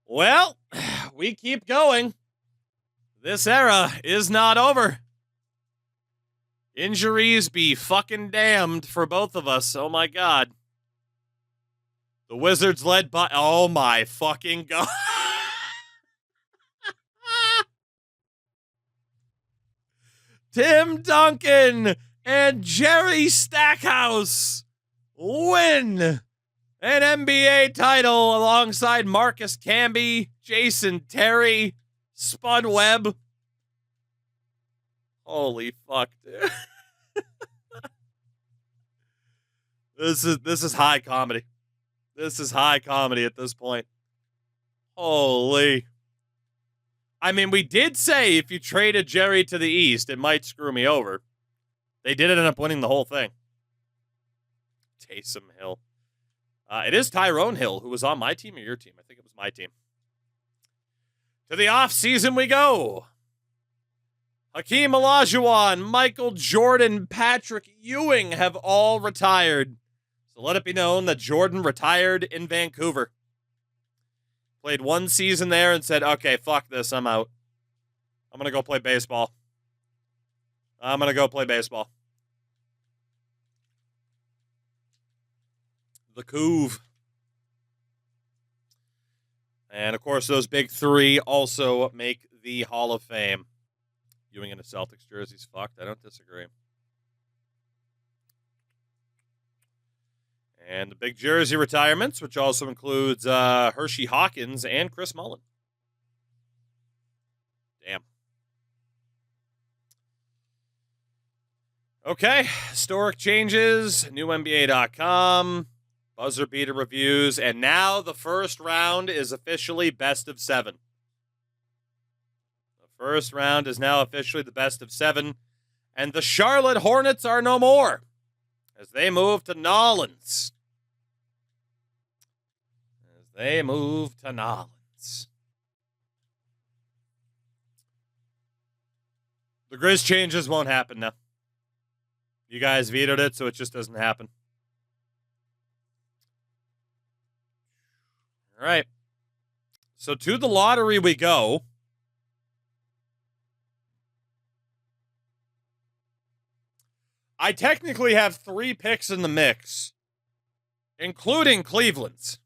Well, we keep going. This era is not over. Injuries be fucking damned for both of us. Oh my God. The Wizards led by... Oh my fucking God. Tim Duncan and Jerry Stackhouse win an NBA title alongside Marcus Camby, Jason Terry, Spud Webb. Holy fuck, dude. This is high comedy. This is high comedy at this point. Holy. I mean, we did say if you traded Jerry to the East, it might screw me over. They did end up winning the whole thing. Taysom Hill. It is Tyrone Hill, who was on my team or your team. I think it was my team. To the offseason we go. Hakeem Olajuwon, Michael Jordan, Patrick Ewing have all retired. So let it be known that Jordan retired in Vancouver. Played one season there and said, okay, fuck this, I'm out. I'm going to go play baseball. The Couve. And, of course, those big three also make the Hall of Fame. Ewing in a Celtics jersey's fucked. I don't disagree. And the big jersey retirements, which also includes Hershey Hawkins and Chris Mullin. Damn. Okay, historic changes, newNBA.com, buzzer beater reviews, and now the first round is officially best of 7. The first round is now officially the best of 7, and the Charlotte Hornets are no more as they move to Nolans. The Grizz changes won't happen now. You guys vetoed it, so it just doesn't happen. All right. So to the lottery we go. I technically have 3 picks in the mix, including Cleveland's.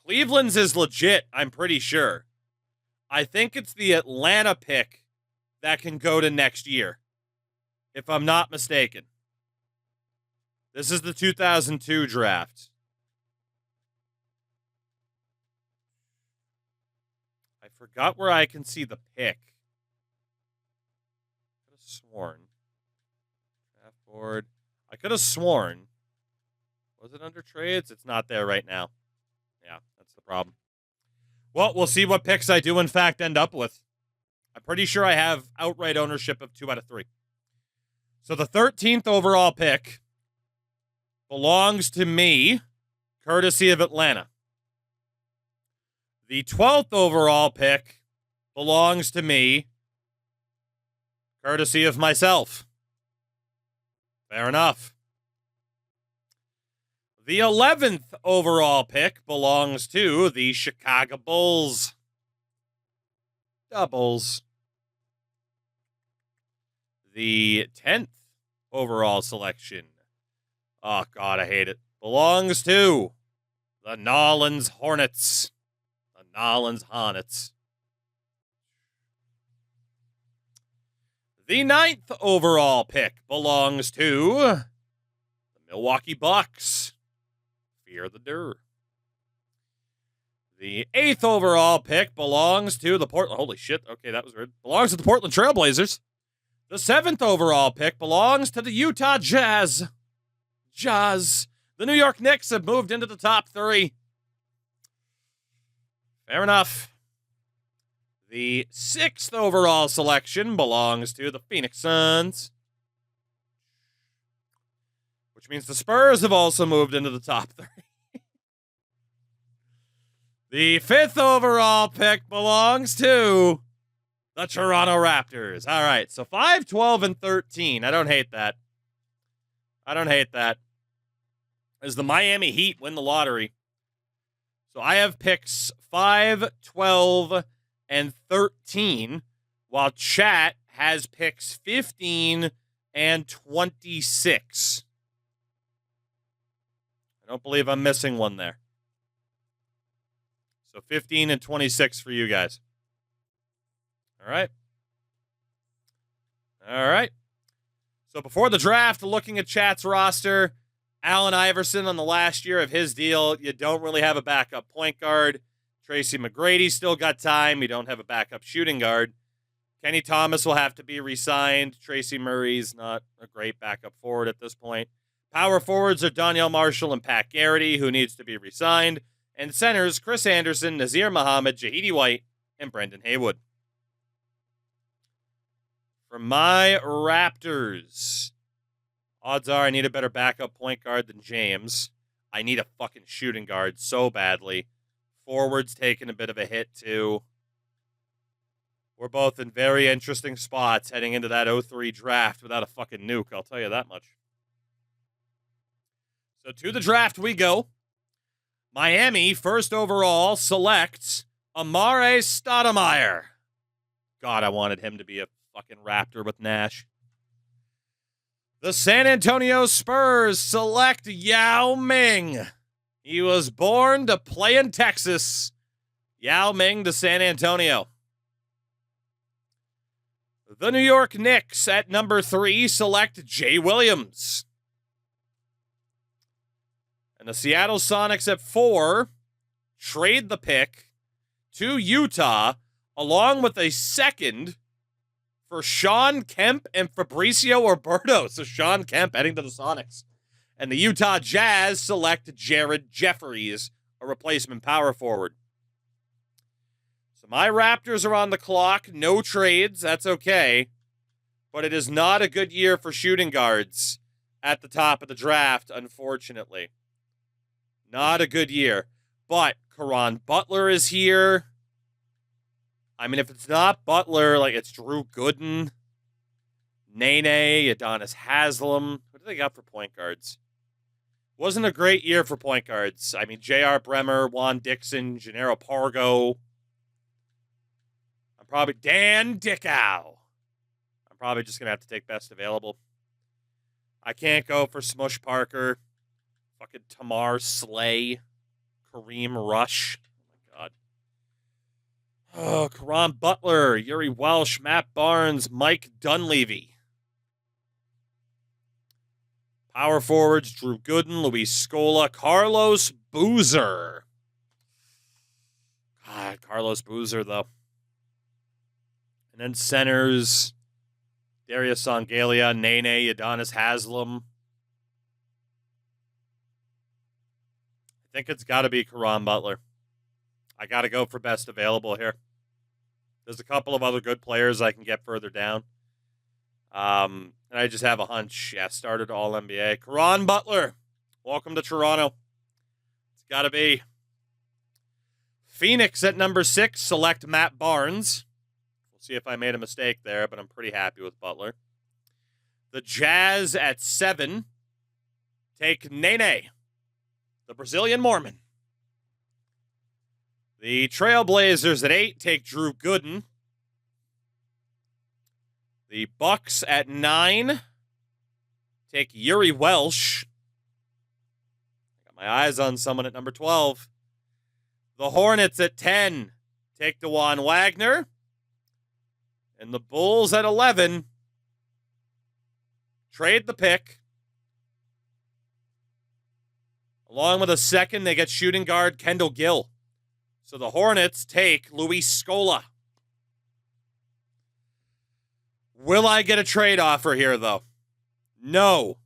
Cleveland's is legit, I'm pretty sure. I think it's the Atlanta pick that can go to next year, if I'm not mistaken. This is the 2002 draft. I forgot where I can see the pick. I could have sworn. Draft board. I could have sworn. Was it under trades? It's not there right now. Yeah, that's the problem. Well, we'll see what picks I do, in fact, end up with. I'm pretty sure I have outright ownership of 2 out of 3. So the 13th overall pick belongs to me, courtesy of Atlanta. The 12th overall pick belongs to me, courtesy of myself. Fair enough. The 11th overall pick belongs to the Chicago Bulls. Doubles. The 10th overall selection. Oh, God, I hate it. Belongs to the Nolans Hornets. The Nolans Hornets. The 9th overall pick belongs to the Milwaukee Bucks. Fear the Dur. The 8th overall pick belongs to the Portland... Holy shit. Okay, that was weird. Belongs to the Portland Trailblazers. The 7th overall pick belongs to the Utah Jazz. The New York Knicks have moved into the top 3. Fair enough. The 6th overall selection belongs to the Phoenix Suns. Which means the Spurs have also moved into the top 3. The 5th overall pick belongs to the Toronto Raptors. All right, so 5, 12, and 13. I don't hate that. As the Miami Heat win the lottery. So I have picks 5, 12, and 13, while chat has picks 15 and 26. I don't believe I'm missing one there. So 15 and 26 for you guys. All right. All right. So before the draft, looking at chat's roster, Allen Iverson on the last year of his deal, you don't really have a backup point guard. Tracy McGrady still got time. You don't have a backup shooting guard. Kenny Thomas will have to be re-signed. Tracy Murray's not a great backup forward at this point. Power forwards are Danielle Marshall and Pat Garrity, who needs to be re-signed. And centers, Chris Anderson, Nazir Muhammad, Jahidi White, and Brendan Haywood. For my Raptors, odds are I need a better backup point guard than James. I need a fucking shooting guard so badly. Forwards taking a bit of a hit, too. We're both in very interesting spots heading into that 03 draft without a fucking nuke, I'll tell you that much. So to the draft we go. Miami, first overall, selects Amare Stoudemire. God, I wanted him to be a fucking Raptor with Nash. The San Antonio Spurs select Yao Ming. He was born to play in Texas. Yao Ming to San Antonio. The New York Knicks at number 3 select Jay Williams. And the Seattle Sonics at 4 trade the pick to Utah along with a second for Sean Kemp and Fabricio Oberto. So Sean Kemp heading to the Sonics. And the Utah Jazz select Jared Jeffries, a replacement power forward. So my Raptors are on the clock. No trades. That's okay. But it is not a good year for shooting guards at the top of the draft, unfortunately. Not a good year. But Caron Butler is here. I mean, if it's not Butler, like it's Drew Gooden, Nene, Adonis Haslam. What do they got for point guards? Wasn't a great year for point guards. I mean, J.R. Bremer, Juan Dixon, Gennaro Pargo. Dan Dickow. I'm probably just going to have to take best available. I can't go for Smush Parker. Fucking Tamar Slay. Kareem Rush. Oh, my God. Oh, Caron Butler, Yuri Welsh, Matt Barnes, Mike Dunleavy. Power forwards, Drew Gooden, Luis Scola, Carlos Boozer. God, Carlos Boozer, though. And then centers, Darius Songalia, Nene, Adonis Haslam. I think it's got to be Caron Butler. I got to go for best available here. There's a couple of other good players I can get further down. And I just have a hunch. Yeah, started all NBA. Caron Butler, welcome to Toronto. It's got to be. Phoenix at number 6, select Matt Barnes. We'll see if I made a mistake there, but I'm pretty happy with Butler. The Jazz at 7 take Nene, the Brazilian Mormon. The Trailblazers at 8 take Drew Gooden. The Bucks at 9 take Yuri Welsh. Got my eyes on someone at number 12. The Hornets at 10 take DeJuan Wagner. And the Bulls at 11 trade the pick. Along with a second, they get shooting guard Kendall Gill. So the Hornets take Luis Scola. Will I get a trade offer here, though? No.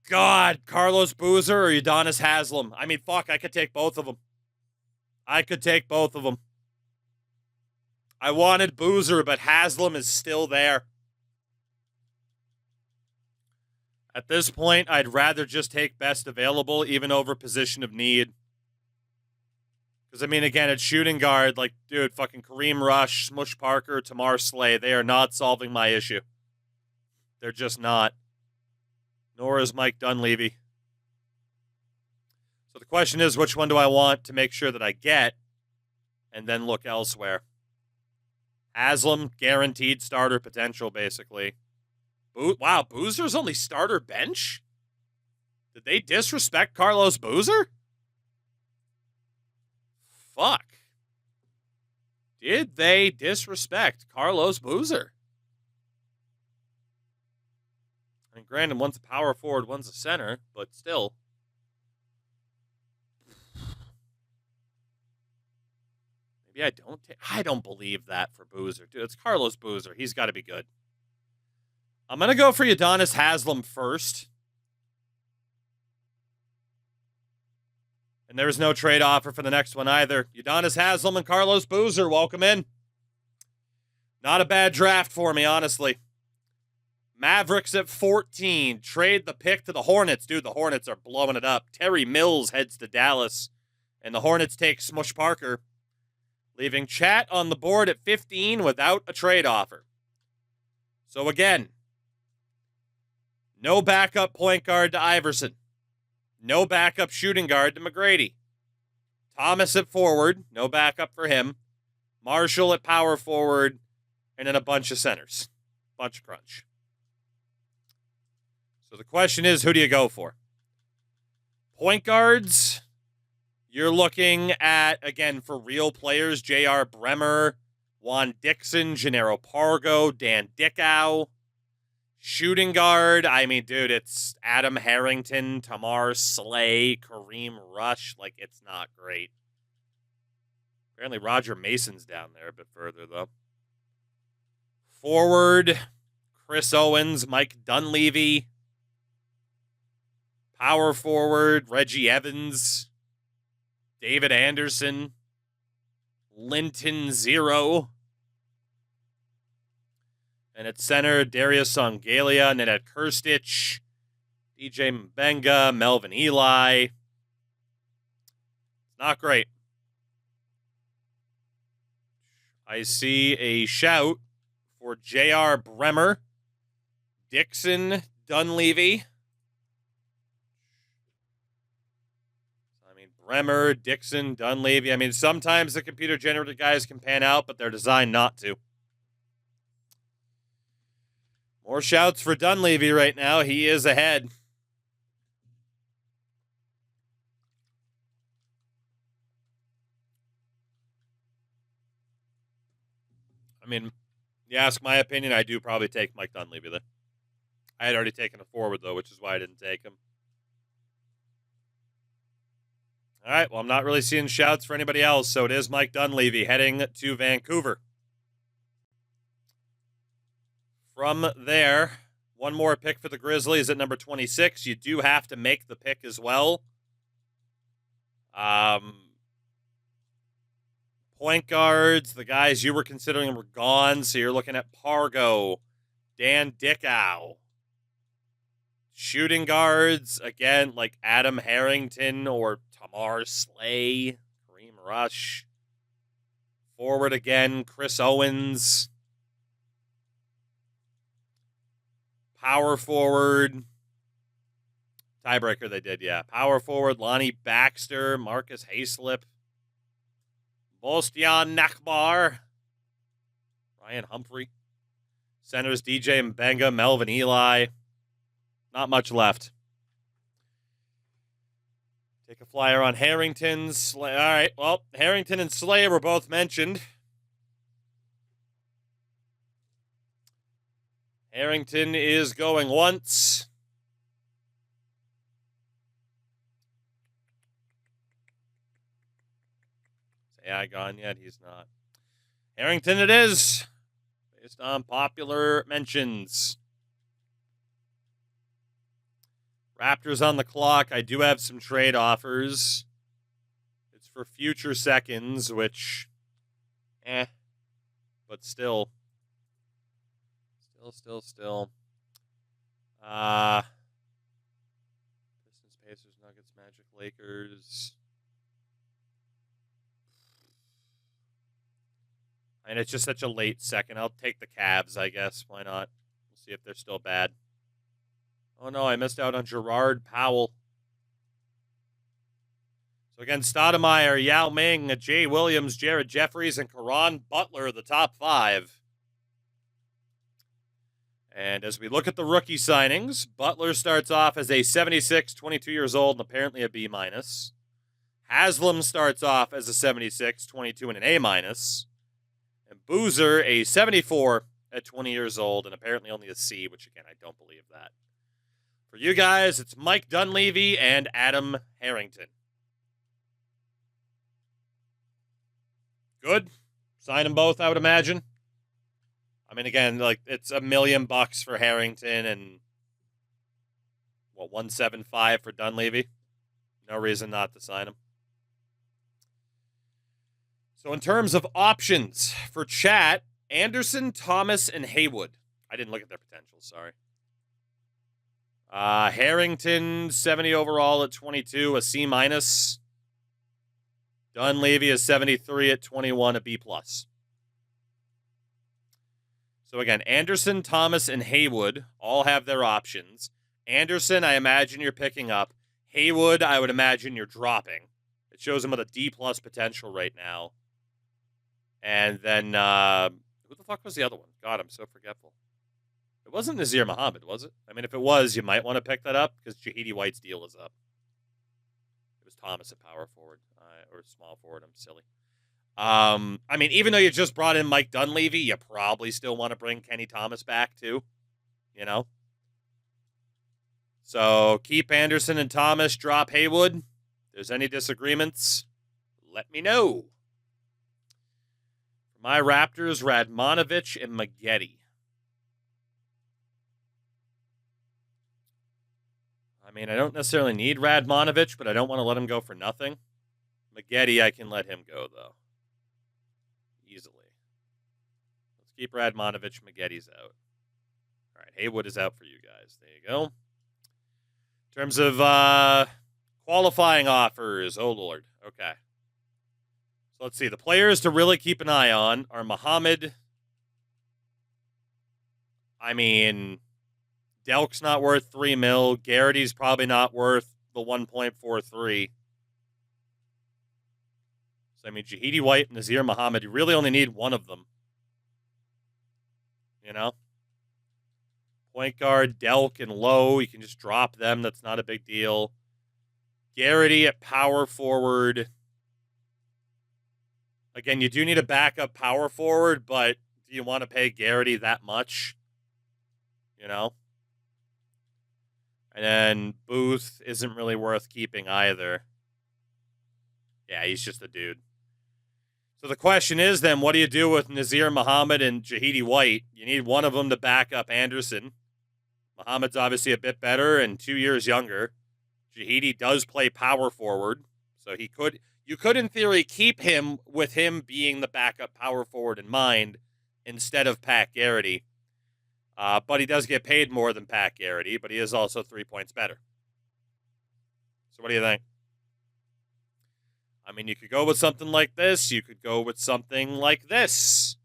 God, Carlos Boozer or Udonis Haslam. I mean, fuck, I could take both of them. I wanted Boozer, but Haslam is still there. At this point, I'd rather just take best available, even over position of need. Because, I mean, again, at shooting guard, like, dude, fucking Kareem Rush, Smush Parker, Tamar Slay, they are not solving my issue. They're just not. Nor is Mike Dunleavy. So the question is, which one do I want to make sure that I get and then look elsewhere? Haslam, guaranteed starter potential, basically. Wow, Boozer's only starter bench? Did they disrespect Carlos Boozer? Fuck. Did they disrespect Carlos Boozer? I mean, granted, one's a power forward, one's a center, but still. Maybe I don't believe that for Boozer. Dude, it's Carlos Boozer. He's got to be good. I'm going to go for Udonis Haslam first. And there's no trade offer for the next one either. Udonis Haslam and Carlos Boozer, welcome in. Not a bad draft for me, honestly. Mavericks at 14. Trade the pick to the Hornets. Dude, the Hornets are blowing it up. Terry Mills heads to Dallas. And the Hornets take Smush Parker, leaving Chat on the board at 15 without a trade offer. So again, no backup point guard to Iverson. No backup shooting guard to McGrady. Thomas at forward. No backup for him. Marshall at power forward. And then a bunch of centers. Bunch of crunch. So the question is, who do you go for? Point guards, you're looking at, again, for real players, J.R. Bremer, Juan Dixon, Gennaro Pargo, Dan Dickow. Shooting guard, I mean, dude, it's Adam Harrington, Tamar Slay, Kareem Rush. Like, it's not great. Apparently Roger Mason's down there a bit further, though. Forward, Chris Owens, Mike Dunleavy. Power forward, Reggie Evans, David Anderson, Linton Zero. And at center, Darius Songalia, and then at Kirstich, DJ Mbenga, Melvin Ely. Not great. I see a shout for J.R. Bremer, Dixon, Dunleavy. I mean, Bremer, Dixon, Dunleavy. I mean, sometimes the computer-generated guys can pan out, but they're designed not to. More shouts for Dunleavy right now. He is ahead. I mean, you ask my opinion, I do probably take Mike Dunleavy there. I had already taken a forward, though, which is why I didn't take him. All right, well, I'm not really seeing shouts for anybody else, so it is Mike Dunleavy heading to Vancouver. From there, one more pick for the Grizzlies at number 26. You do have to make the pick as well. Point guards, the guys you were considering were gone, so you're looking at Pargo, Dan Dickow. Shooting guards, again, like Adam Harrington or Tamar Slay, Kareem Rush. Forward again, Chris Owens. Power forward. Tiebreaker they did, yeah. Power forward, Lonnie Baxter, Marcus Hayslip. Bostian Nakbar. Ryan Humphrey. Centers, DJ Mbenga, Melvin Ely. Not much left. Take a flyer on Harrington. All right, well, Harrington and Slay were both mentioned. Harrington is going once. Is AI gone yet? He's not. Harrington it is, based on popular mentions. Raptors on the clock. I do have some trade offers. It's for future seconds, which, but still. Still. Pistons, Pacers, Nuggets, Magic, Lakers. And it's just such a late second. I'll take the Cavs, I guess. Why not? We'll see if they're still bad. Oh, no, I missed out on Gerard Powell. So again, Stoudemire, Yao Ming, Jay Williams, Jared Jeffries, and Caron Butler, the top 5. And as we look at the rookie signings, Butler starts off as a 76, 22 years old, and apparently a B-. Haslam starts off as a 76, 22, and an A-. And Boozer, a 74 at 20 years old, and apparently only a C, which, again, I don't believe that. For you guys, it's Mike Dunleavy and Adam Harrington. Good. Sign them both, I would imagine. I mean, again, like, it's $1 million for Harrington and, what, $175 for Dunleavy? No reason not to sign him. So in terms of options for chat, Anderson, Thomas, and Haywood. I didn't look at their potential, sorry. Harrington, 70 overall at 22, a C-. Dunleavy is 73 at 21, a B+. So again, Anderson, Thomas, and Haywood all have their options. Anderson, I imagine you're picking up. Haywood, I would imagine you're dropping. It shows him with a D+ potential right now. And then, who the fuck was the other one? God, I'm so forgetful. It wasn't Nazir Muhammad, was it? I mean, if it was, you might want to pick that up because Jahidi White's deal is up. It was Thomas at power forward, or small forward. I'm silly. I mean, even though you just brought in Mike Dunleavy, you probably still want to bring Kenny Thomas back too, you know? So keep Anderson and Thomas, drop Haywood. If there's any disagreements, let me know. For my Raptors, Radmanovich and Maggette. I mean, I don't necessarily need Radmanovich, but I don't want to let him go for nothing. Maggette, I can let him go, though. Easily. Let's keep Radmanovich. Maggette's out. All right, Haywood is out for you guys. There you go. In terms of qualifying offers, oh, Lord. Okay. So let's see. The players to really keep an eye on are Muhammad. I mean, Delk's not worth $3 million. Garrity's probably not worth the 1.43. So, I mean, Jahidi White and Nazir Muhammad, you really only need one of them. You know? Point guard, Delk, and Lowe, you can just drop them. That's not a big deal. Garrity at power forward. Again, you do need a backup power forward, but do you want to pay Garrity that much? You know? And then Booth isn't really worth keeping either. Yeah, he's just a dude. So the question is then, what do you do with Nazir Muhammad and Jahidi White? You need one of them to back up Anderson. Muhammad's obviously a bit better and 2 years younger. Jahidi does play power forward, so you could in theory keep him with him being the backup power forward in mind instead of Pat Garrity. But he does get paid more than Pat Garrity, but he is also 3 points better. So what do you think? I mean, you could go with something like this. You could go with something like this.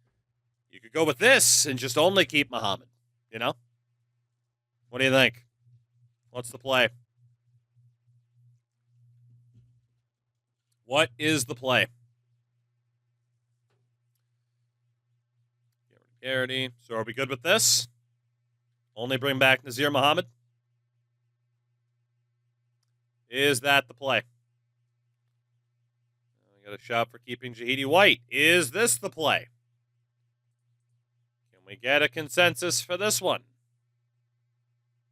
You could go with this and just only keep Muhammad, you know? What do you think? What's the play? What is the play? Garrity. So are we good with this? Only bring back Nazir Muhammad? Is that the play? We got a shot for keeping Jahidi White. Is this the play? Can we get a consensus for this one?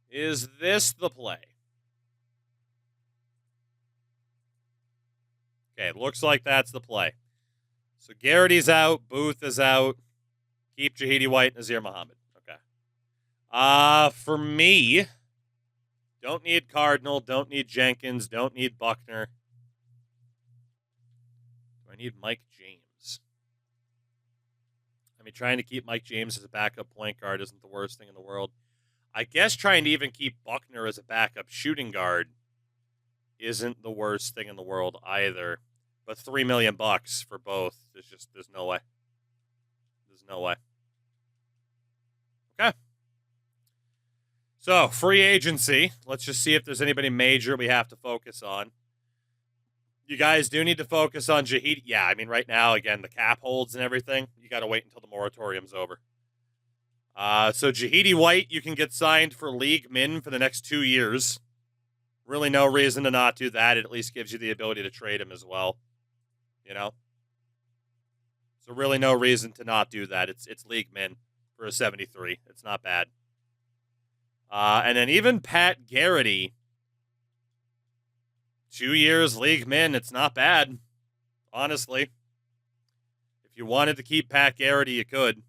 Is this the play? Okay, it looks like that's the play. So Garrity's out, Booth is out. Keep Jahidi White, Nazir Muhammad. Okay. For me, don't need Cardinal, don't need Jenkins, don't need Buckner. Do I need Mike James? I mean, trying to keep Mike James as a backup point guard isn't the worst thing in the world. I guess trying to even keep Buckner as a backup shooting guard isn't the worst thing in the world either. But $3 million for both, there's no way. There's no way. Okay. So, free agency. Let's just see if there's anybody major we have to focus on. You guys do need to focus on Jahidi. Yeah, I mean, right now, again, the cap holds and everything. You got to wait until the moratorium's over. So Jahidi White, you can get signed for league min for the next 2 years. Really no reason to not do that. It at least gives you the ability to trade him as well. You know? So really no reason to not do that. It's league min for a 73. It's not bad. And then even Pat Garrity, 2 years league min, it's not bad, honestly. If you wanted to keep Pat Garrity, you could,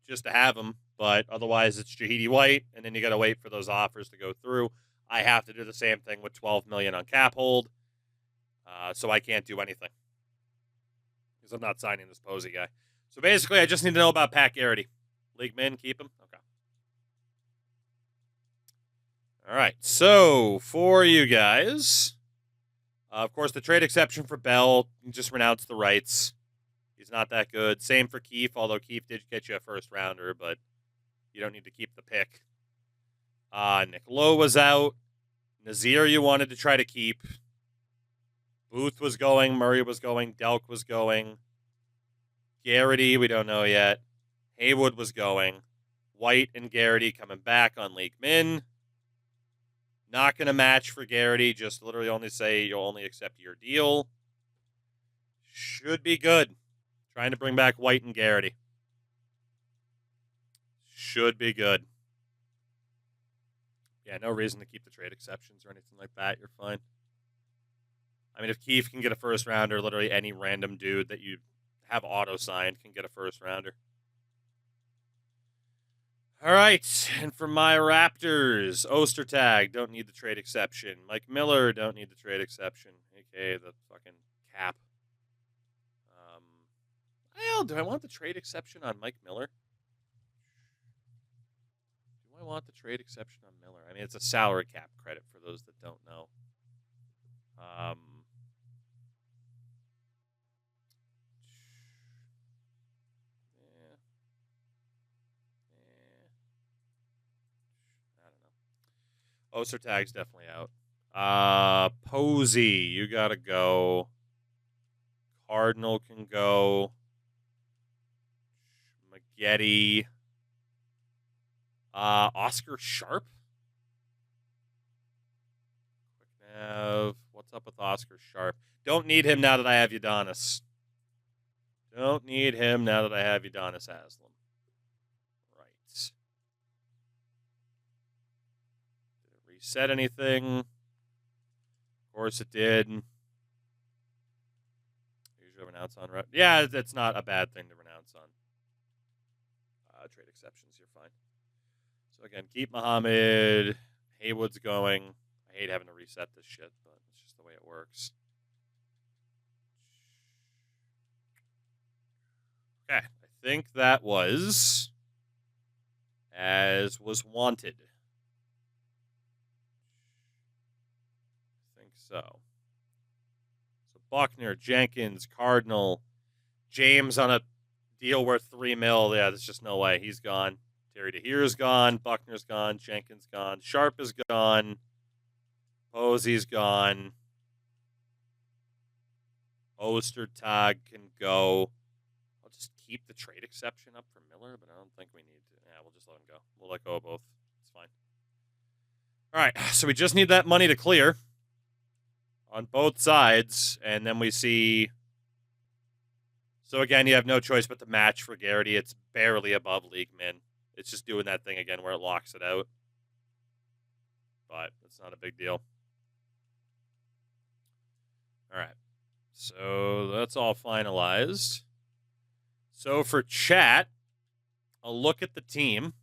just to have him. But otherwise, it's Jahidi White, and then you got to wait for those offers to go through. I have to do the same thing with $12 million on cap hold, so I can't do anything because I'm not signing this Posey guy. So basically, I just need to know about Pat Garrity. League min, keep him? Okay. All right, so for you guys, of course, the trade exception for Bell, you just renounce the rights. He's not that good. Same for Keefe, although Keefe did get you a first-rounder, but you don't need to keep the pick. Nick Lowe was out. Nazir you wanted to try to keep. Booth was going. Murray was going. Delk was going. Garrity, we don't know yet. Haywood was going. White and Garrity coming back on league min. Not going to match for Garrity. Just literally only say you'll only accept your deal. Should be good. Trying to bring back White and Garrity. Should be good. Yeah, no reason to keep the trade exceptions or anything like that. You're fine. I mean, if Keefe can get a first rounder, literally any random dude that you have auto-signed can get a first rounder. All right, and for my Raptors, Ostertag, don't need the trade exception. Mike Miller, don't need the trade exception, a.k.a. the fucking cap. Well, do I want the trade exception on Mike Miller? Do I want the trade exception on Miller? I mean, it's a salary cap credit for those that don't know. I don't know. Ostertag's definitely out. Posey, you gotta go. Cardinal can go. Getty, Oscar Sharp. Quick nav. What's up with Oscar Sharp? Don't need him now that I have Udonis. Don't need him now that I have Udonis Haslam. Right. Did it reset anything? Of course it did. Usually renounce on. Yeah, that's not a bad thing to renounce on. Trade exceptions, you're fine. So again, keep Muhammad. Haywood's going. I hate having to reset this shit, but it's just the way it works. Okay, I think that was as was wanted. I think so. So Buckner, Jenkins, Cardinal, James on a deal worth $3 million. Yeah, there's just no way. He's gone. Terry DeHeer's gone. Buckner's gone. Jenkins gone. Sharp is gone. Posey's gone. Ostertag can go. I'll just keep the trade exception up for Miller, but I don't think we need to. Yeah, we'll just let him go. We'll let go of both. It's fine. All right, so we just need that money to clear on both sides, and then we see. So again, you have no choice but to match for Garrity. It's barely above league min. It's just doing that thing again where it locks it out. But it's not a big deal. All right. So that's all finalized. So for chat, a look at the team.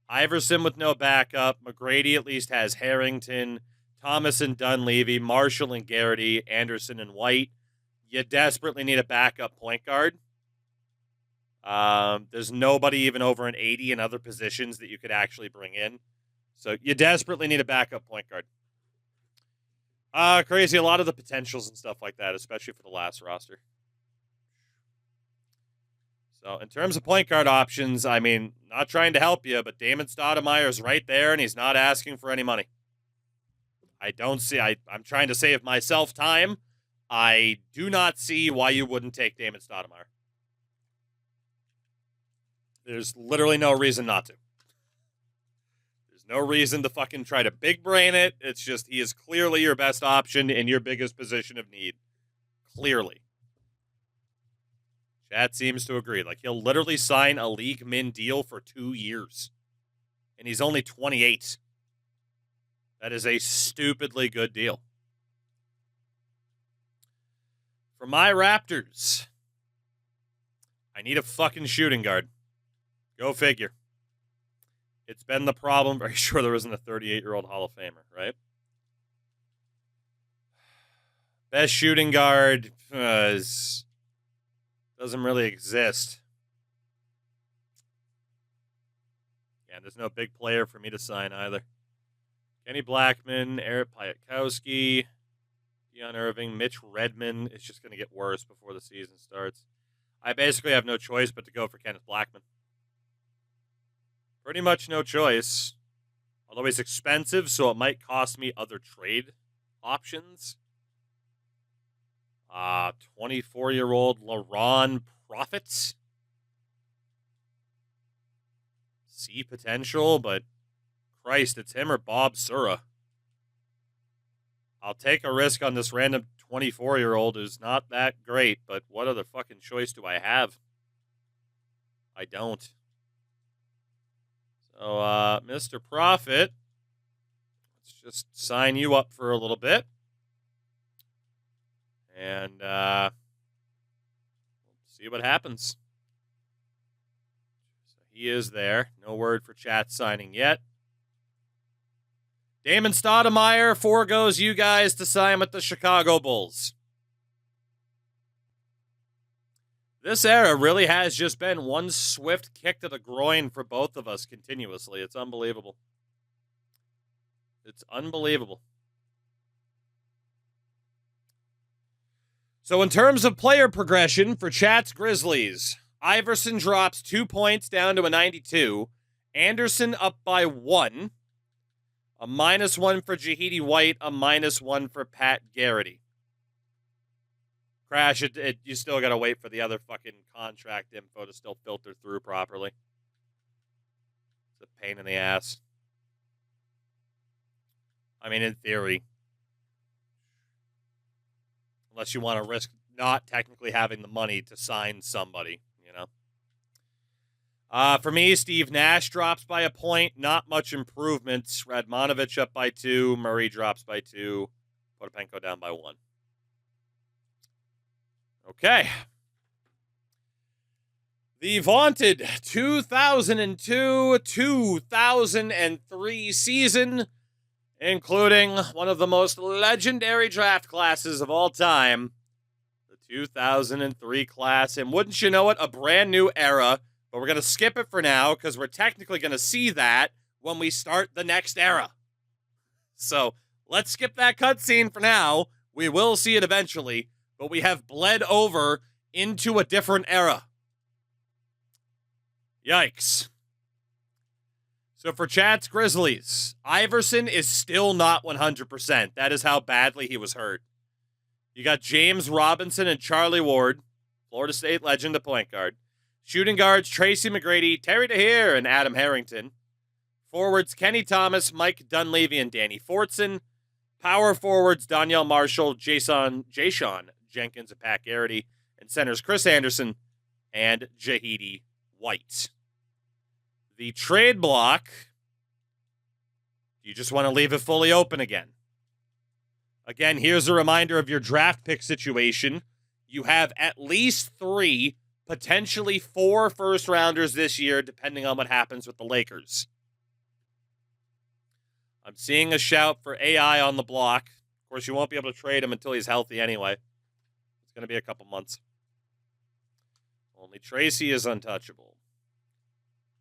Iverson with no backup. McGrady at least has Harrington, Thomas and Dunleavy, Marshall and Garrity, Anderson and White. You desperately need a backup point guard. There's nobody even over an 80 in other positions that you could actually bring in. So you desperately need a backup point guard. Crazy. A lot of the potentials and stuff like that, especially for the last roster. So in terms of point guard options, I mean, not trying to help you, but Damon Stoudemire's right there, and he's not asking for any money. I don't see. I'm trying to save myself time I do not see why you wouldn't take Damon Stoudemire. There's literally no reason not to. There's no reason to fucking try to big brain it. It's just he is clearly your best option in your biggest position of need. Clearly. Chat seems to agree. Like, he'll literally sign a league min deal for 2 years. And he's only 28. That is a stupidly good deal. For my Raptors, I need a fucking shooting guard. Go figure. It's been the problem. Very sure there isn't a 38-year-old Hall of Famer, right? Best shooting guard doesn't really exist. Yeah, there's no big player for me to sign either. Kenny Blackman, Eric Piatkowski, Deion Irving, Mitch Redmond. It's just going to get worse before the season starts. I basically have no choice but to go for Kenneth Blackman. Pretty much no choice. Although he's expensive, so it might cost me other trade options. 24-year-old LaRon Profits. See potential, but Christ, it's him or Bob Sura. I'll take a risk on this random 24-year-old who's not that great, but what other fucking choice do I have? I don't. So, Mr. Profit, let's just sign you up for a little bit. And see what happens. So he is there. No word for chat signing yet. Damon Stoudemire foregoes you guys to sign with the Chicago Bulls. This era really has just been one swift kick to the groin for both of us continuously. It's unbelievable. It's unbelievable. So in terms of player progression for Chat's Grizzlies, Iverson drops 2 points down to a 92. Anderson up by 1. A -1 for Jahidi White, a -1 for Pat Garrity. Crash, you still got to wait for the other fucking contract info to still filter through properly. It's a pain in the ass. I mean, in theory. Unless you want to risk not technically having the money to sign somebody, you know. For me, Steve Nash drops by a point. Not much improvement. Radmanovich up by 2. Murray drops by 2. Potapenko down by 1. Okay. The vaunted 2002-2003 season, including one of the most legendary draft classes of all time, the 2003 class. And wouldn't you know it, a brand new era. But we're going to skip it for now because we're technically going to see that when we start the next era. So let's skip that cutscene for now. We will see it eventually, but we have bled over into a different era. Yikes. So for Chat's Grizzlies, Iverson is still not 100%. That is how badly he was hurt. You got James Robinson and Charlie Ward, Florida State legend at point guard. Shooting guards, Tracy McGrady, Terry DeHere, and Adam Harrington. Forwards, Kenny Thomas, Mike Dunleavy, and Danny Fortson. Power forwards, Danielle Marshall, Jason Jenkins, and Pat Garrity. And centers, Chris Anderson and Jahidi White. The trade block, you just want to leave it fully open again. Again, here's a reminder of your draft pick situation. You have at least 3, potentially 4 first-rounders this year, depending on what happens with the Lakers. I'm seeing a shout for AI on the block. Of course, you won't be able to trade him until he's healthy anyway. It's going to be a couple months. Only Tracy is untouchable.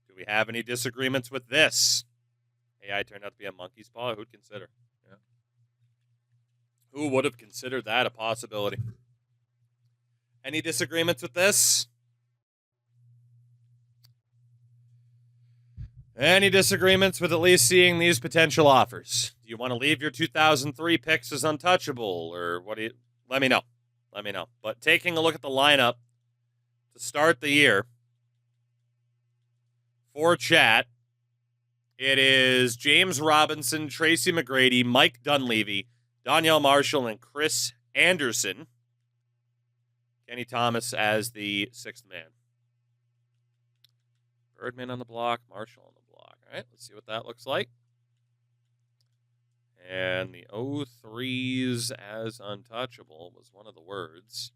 Do we have any disagreements with this? AI turned out to be a monkey's paw. Who'd consider? Yeah. Who would have considered that a possibility? Any disagreements with this? Any disagreements with at least seeing these potential offers? Do you want to leave your 2003 picks as untouchable, or what do you... Let me know. Let me know. But taking a look at the lineup to start the year for chat, it is James Robinson, Tracy McGrady, Mike Dunleavy, Danielle Marshall, and Chris Anderson. Kenny Thomas as the sixth man. Birdman on the block, Marshall on the block. All right, let's see what that looks like. And the 03s as untouchable was one of the words.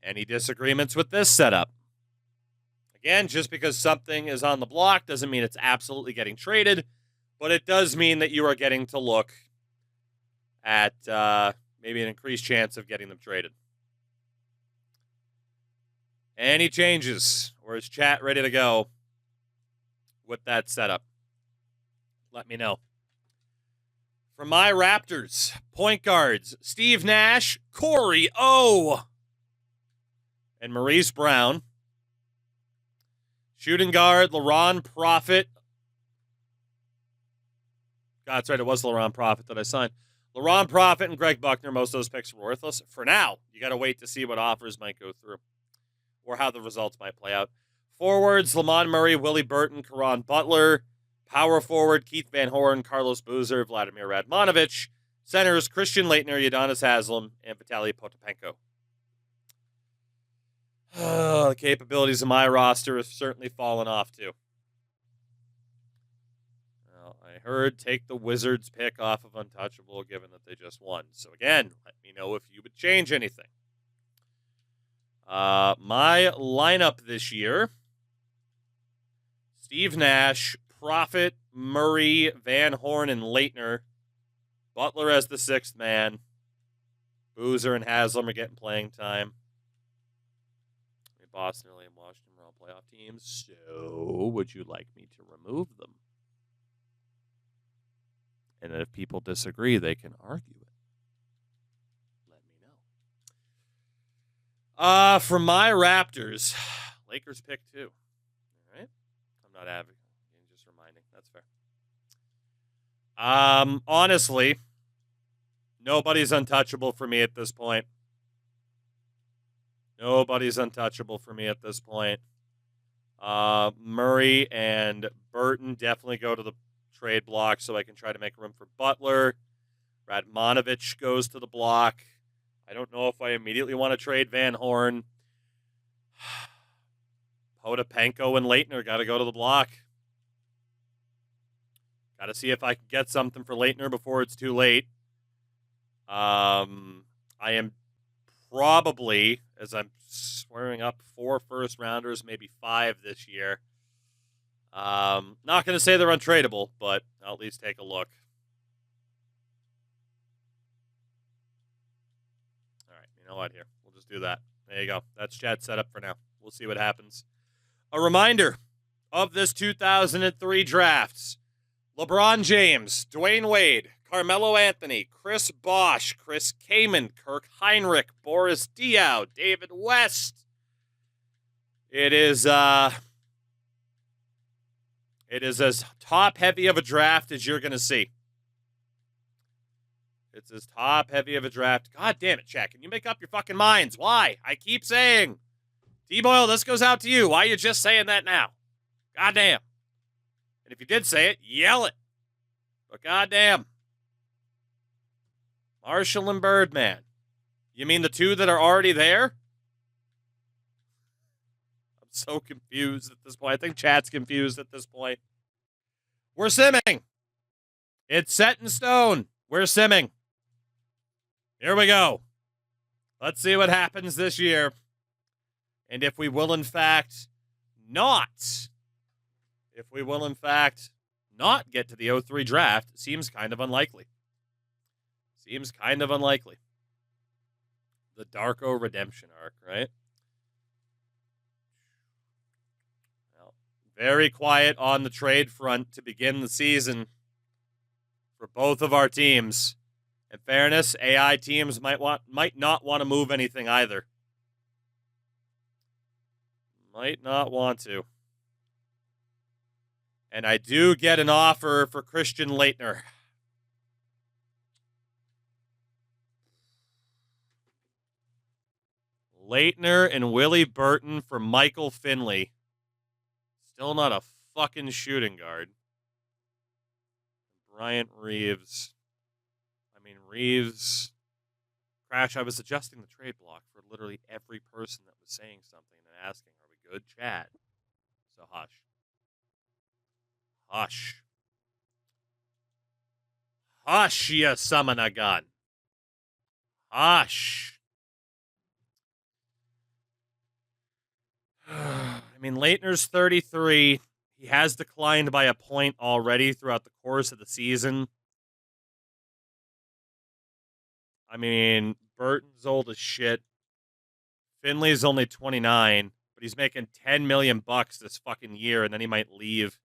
Any disagreements with this setup? Again, just because something is on the block doesn't mean it's absolutely getting traded, but it does mean that you are getting to look at maybe an increased chance of getting them traded. Any changes, or is chat ready to go with that setup? Let me know. For my Raptors, point guards, Steve Nash, Corey O, and Maurice Brown. Shooting guard, LaRon Profit. God, that's right, it was LaRon Profit that I signed. LaRon Profit and Greg Buckner, most of those picks were worthless. For now, you got to wait to see what offers might go through or how the results might play out. Forwards, Lamont Murray, Willie Burton, Caron Butler. Power forward, Keith Van Horn, Carlos Boozer, Vladimir Radmanovich. Centers, Christian Laettner, Udonis Haslem, and Vitaly Potapenko. The capabilities of my roster have certainly fallen off, too. Well, I heard take the Wizards pick off of Untouchable, given that they just won. So, again, let me know if you would change anything. My lineup this year, Steve Nash, Profit, Murray, Van Horn, and Laettner. Butler as the sixth man. Boozer and Haslem are getting playing time. Boston, LA, and Washington are all playoff teams. So, would you like me to remove them? And if people disagree, they can argue it. Let me know. For my Raptors, Lakers pick 2. All right? I'm not advocating. Just reminding. That's fair. Honestly, nobody's untouchable for me at this point. Nobody's untouchable for me at this point. Murray and Burton definitely go to the trade block so I can try to make room for Butler. Radmanovich goes to the block. I don't know if I immediately want to trade Van Horn. Potapenko and Laettner got to go to the block. Got to see if I can get something for Laettner before it's too late. I am probably, as I'm swearing up 4 first-rounders, maybe 5 this year. Not going to say they're untradeable, but I'll at least take a look. All right, you know what, here. We'll just do that. There you go. That's chat set up for now. We'll see what happens. A reminder of this 2003 drafts. LeBron James, Dwayne Wade, Carmelo Anthony, Chris Bosh, Chris Kaman, Kirk Heinrich, Boris Diaw, David West. It is as top-heavy of a draft as you're going to see. It's as top-heavy of a draft. God damn it, Chat. Can you make up your fucking minds? Why? I keep saying. T-Boyle, this goes out to you. Why are you just saying that now? God damn. And if you did say it, yell it. But goddamn. Marshall and Birdman. You mean the 2 that are already there? I'm so confused at this point. I think chat's confused at this point. We're simming. It's set in stone. We're simming. Here we go. Let's see what happens this year. And if we will, in fact, not. If we will, in fact, not get to the 03 draft, seems kind of unlikely. Seems kind of unlikely. The Darko redemption arc, right? Well, very quiet on the trade front to begin the season for both of our teams. In fairness, AI teams might not want to move anything either. Might not want to. And I do get an offer for Christian Laettner. Leitner and Willie Burton for Michael Finley. Still not a fucking shooting guard. Bryant Reeves. I mean, Reeves. Crash, I was adjusting the trade block for literally every person that was saying something and asking, are we good, chat? So hush. Hush. Hush, you summon a gun. Hush. I mean, Leitner's 33. He has declined by a point already throughout the course of the season. I mean, Burton's old as shit. Finley's only 29, but he's making $10 million this fucking year, and then he might leave.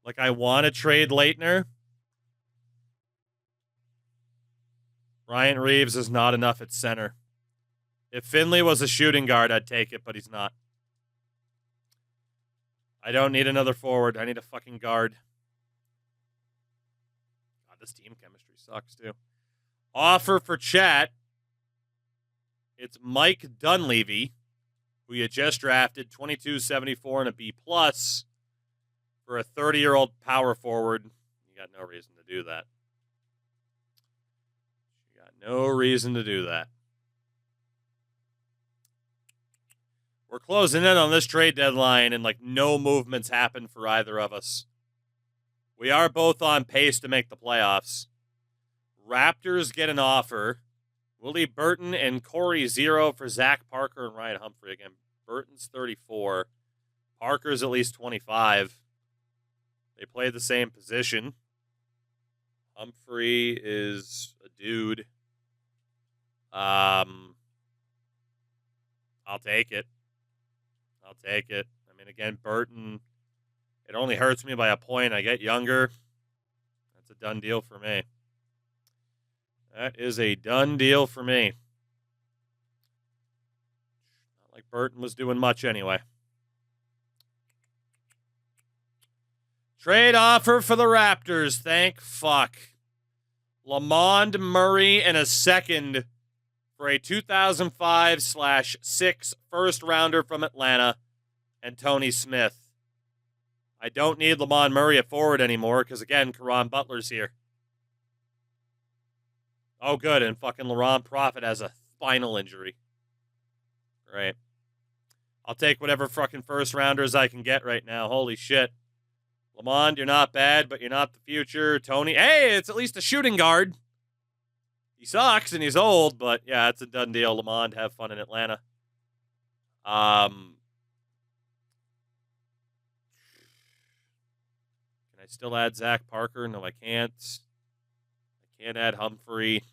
Like, I want to trade Leitner. Bryant Reeves is not enough at center. If Finley was a shooting guard, I'd take it, but he's not. I don't need another forward. I need a fucking guard. God, this team chemistry sucks, too. Offer for chat. It's Mike Dunleavy, who you just drafted, 22.74 and a B+, for a 30-year-old power forward. You got no reason to do that. You got no reason to do that. We're closing in on this trade deadline, and, like, no movements happen for either of us. We are both on pace to make the playoffs. Raptors get an offer. Willie Burton and Corey 0 for Zach Parker and Ryan Humphrey. Again, Burton's 34. Parker's at least 25. They play the same position. Humphrey is a dude. I'll take it. I'll take it. I mean, again, Burton, it only hurts me by a point. I get younger. That's a done deal for me. That is a done deal for me. Not like Burton was doing much anyway. Trade offer for the Raptors. Thank fuck. Lamond Murray and a second for a 2005/6 first rounder from Atlanta and Tony Smith. I don't need Lamond Murray at forward anymore because, again, Caron Butler's here. Oh, good, and fucking Laurent Prophet has a spinal injury. Right. I'll take whatever fucking first rounders I can get right now. Holy shit. Lamond, you're not bad, but you're not the future. Tony, hey, it's at least a shooting guard. He sucks and he's old, but yeah, it's a done deal. Lamond, have fun in Atlanta. Can I still add Zach Parker? No, I can't. I can't add Humphrey.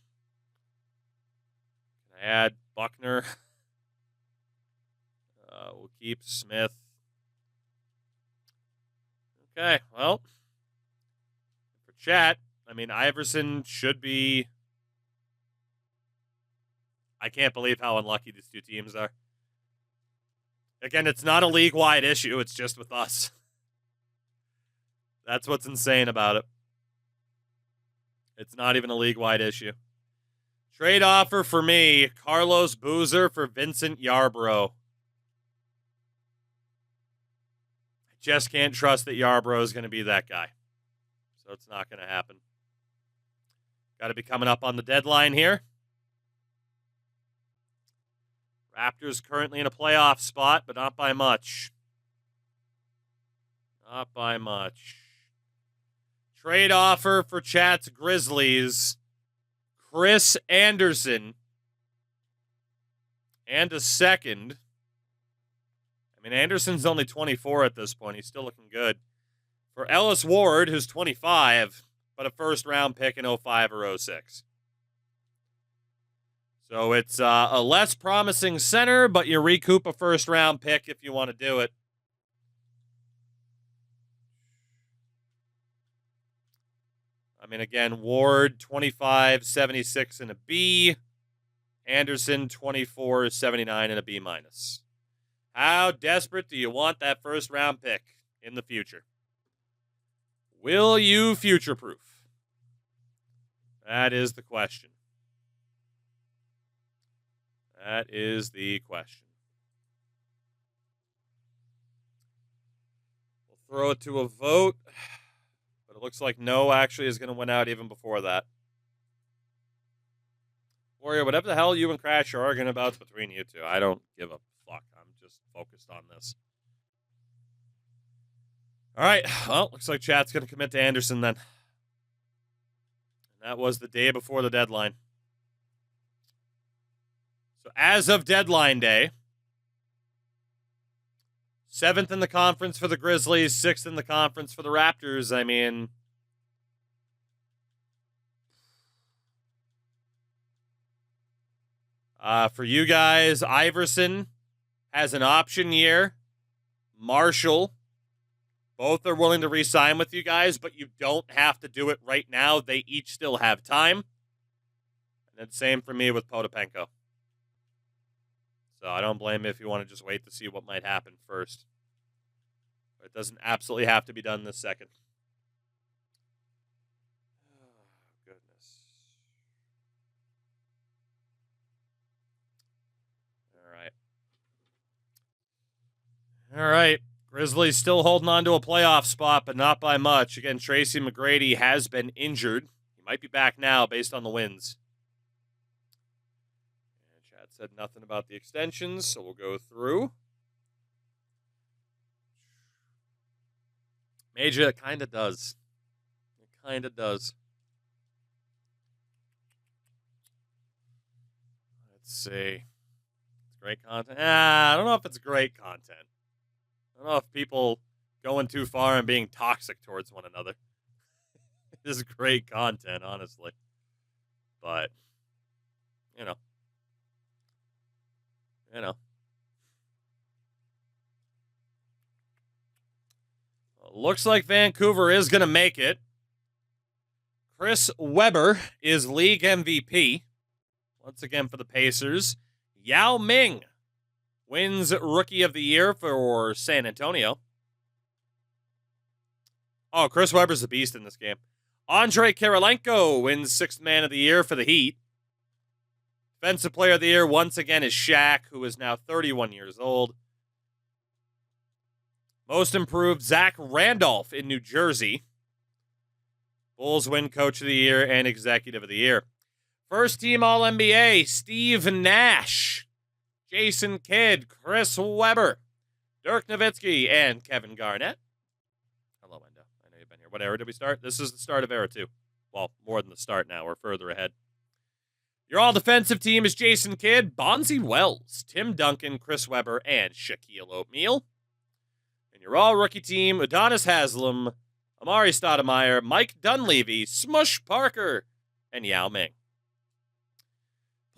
Can I add Buckner? We'll keep Smith. Okay, well, for chat, I mean, Iverson should be... I can't believe how unlucky these two teams are. Again, it's not a league-wide issue. It's just with us. That's what's insane about it. It's not even a league-wide issue. Trade offer for me, Carlos Boozer for Vincent Yarbrough. I just can't trust that Yarbrough is going to be that guy. So it's not going to happen. Got to be coming up on the deadline here. Raptors currently in a playoff spot, but not by much. Not by much. Trade offer for chat's Grizzlies. Chris Anderson. And a second. I mean, Anderson's only 24 at this point. He's still looking good. For Ellis Ward, who's 25, but a first-round pick in 05 or 06. So it's a less promising center, but you recoup a first-round pick if you want to do it. I mean, again, Ward, 25, 76 and a B. Anderson, 24, 79 and a B-. How desperate do you want that first-round pick in the future? Will you future-proof? That is the question. That is the question. We'll throw it to a vote, but it looks like no actually is going to win out even before that. Warrior, whatever the hell you and Crash are arguing about between you two, I don't give a fuck. I'm just focused on this. All right. Well, looks like chat's going to commit to Anderson then. That was the day before the deadline. So as of deadline day, 7th in the conference for the Grizzlies, 6th in the conference for the Raptors. I mean, for you guys, Iverson has an option year. Marshall, both are willing to re-sign with you guys, but you don't have to do it right now. They each still have time. And then same for me with Potapenko. So I don't blame you if you want to just wait to see what might happen first. But it doesn't absolutely have to be done this second. Oh, goodness. All right. Grizzlies still holding on to a playoff spot, but not by much. Again, Tracy McGrady has been injured. He might be back now based on the wins. And Chad said nothing about the extensions, so we'll go through. Major, it kind of does. It kind of does. Let's see. It's great content. I don't know if it's great content. I don't know if people going too far and being toxic towards one another. This is great content, honestly. But, you know. Looks like Vancouver is going to make it. Chris Webber is league MVP. Once again for the Pacers. Yao Ming wins Rookie of the Year for San Antonio. Oh, Chris Webber's a beast in this game. Andrei Kirilenko wins Sixth Man of the Year for the Heat. Defensive Player of the Year once again is Shaq, who is now 31 years old. Most Improved, Zach Randolph in New Jersey. Bulls win Coach of the Year and Executive of the Year. First Team All-NBA, Steve Nash, Jason Kidd, Chris Webber, Dirk Nowitzki, and Kevin Garnett. Hello, Wendo. I know you've been here. What era did we start? This is the start of era 2. Well, more than the start now. We're further ahead. Your all-defensive team is Jason Kidd, Bonzi Wells, Tim Duncan, Chris Webber, and Shaquille O'Neal. And your all-rookie team, Udonis Haslem, Amari Stoudemire, Mike Dunleavy, Smush Parker, and Yao Ming.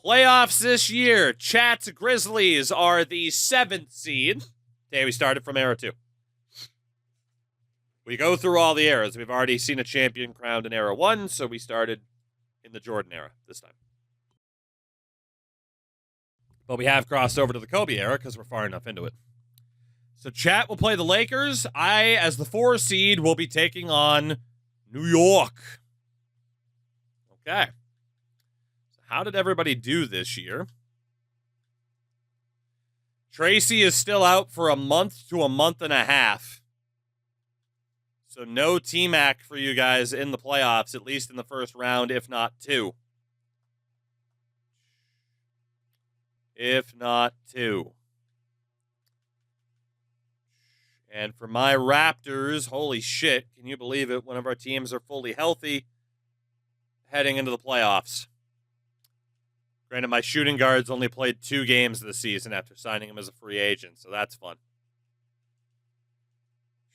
Playoffs this year, Chat's Grizzlies are the 7th seed. Okay, we started from era 2. We go through all the eras. We've already seen a champion crowned in era 1, so we started in the Jordan era this time. But we have crossed over to the Kobe era because we're far enough into it. So Chat will play the Lakers. I, as the 4 seed, will be taking on New York. Okay. So how did everybody do this year? Tracy is still out for a month to a month and a half. So no T-Mac for you guys in the playoffs, at least in the first round, if not 2. If not 2. And for my Raptors, holy shit, can you believe it? One of our teams are fully healthy heading into the playoffs. Granted, my shooting guards only played 2 games this season after signing him as a free agent, so that's fun.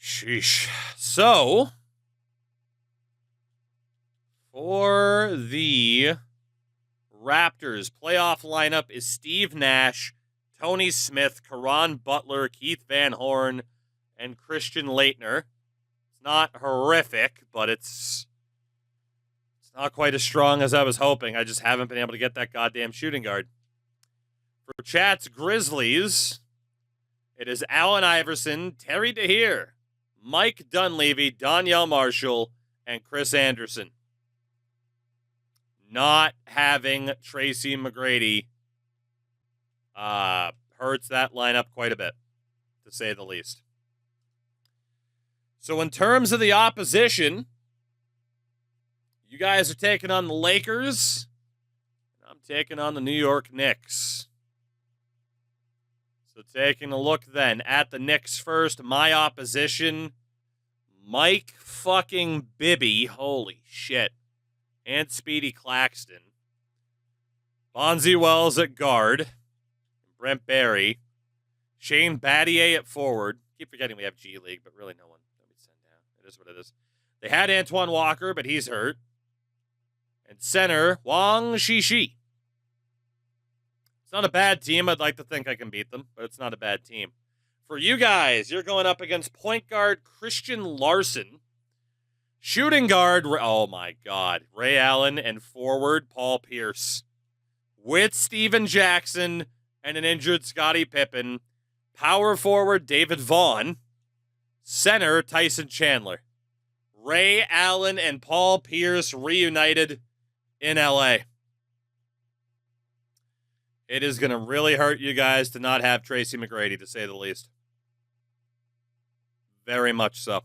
Sheesh. So, for the Raptors, playoff lineup is Steve Nash, Tony Smith, Caron Butler, Keith Van Horn, and Christian Laettner. It's not horrific, but it's not quite as strong as I was hoping. I just haven't been able to get that goddamn shooting guard. For Chat's Grizzlies, it is Allen Iverson, Terry DeHeer, Mike Dunleavy, Donyell Marshall, and Chris Anderson. Not having Tracy McGrady Hurts that lineup quite a bit, to say the least. So in terms of the opposition, you guys are taking on the Lakers. I'm taking on the New York Knicks. So taking a look then at the Knicks first, my opposition, Mike fucking Bibby, holy shit, and Speedy Claxton. Bonzi Wells at guard, Brent Barry, Shane Battier at forward. Keep forgetting we have G League, but really no one send down. It is what it is. They had Antoine Walker, but he's hurt. And center, Wang Shishi. It's not a bad team. I'd like to think I can beat them, but it's not a bad team. For you guys, you're going up against point guard Christian Larson, shooting guard, oh my God, Ray Allen, and forward Paul Pierce. With Steven Jackson and an injured Scottie Pippen, power forward David Vaughn, center Tyson Chandler. Ray Allen and Paul Pierce reunited in LA. It is going to really hurt you guys to not have Tracy McGrady, to say the least. Very much so.